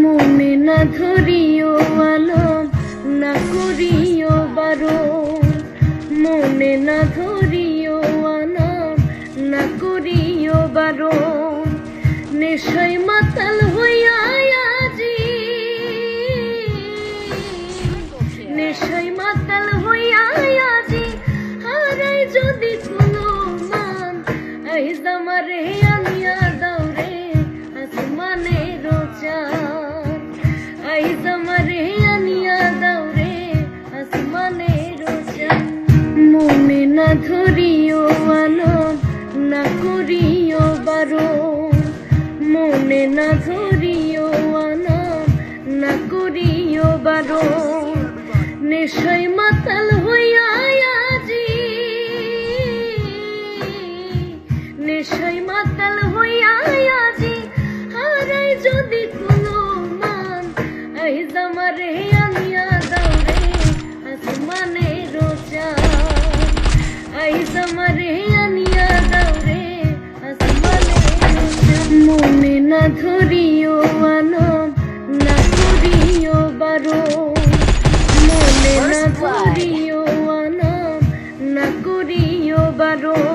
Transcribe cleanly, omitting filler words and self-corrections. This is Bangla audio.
মনে না ধরিও আলম, না করিও বারণ, মনে না ধরিও আলম, না করিও বারণ। নেশায় মাতাল হইয়া আজি, নেশায় মাতাল হইয়া আজি, হারাই যদি কোনো মান, আইজ আমারে আনিয়া দাও রে আসমানের চাঁদ, আইজ আমারে আনিয়া দাও রে আসমানের চাঁদ। মনে না ধরিও আলম, না করিও বারণ, মনে না ধরিও আলম, না করিও বারণ। নেশায় মাতাল হইয়া আজি, নেশায় মাতাল হইয়া আজি, হারাই যদি কোনো মান, আইজ আমারে আনিয়া দাও রে আসমানের চাঁদ, আইজ আমারে আনিয়া দাও রে আসমানের চাঁদ। মনে না ধরিও আলম, না করিও বারণ, মনে না ধরিও আলম, না করিও বারণ।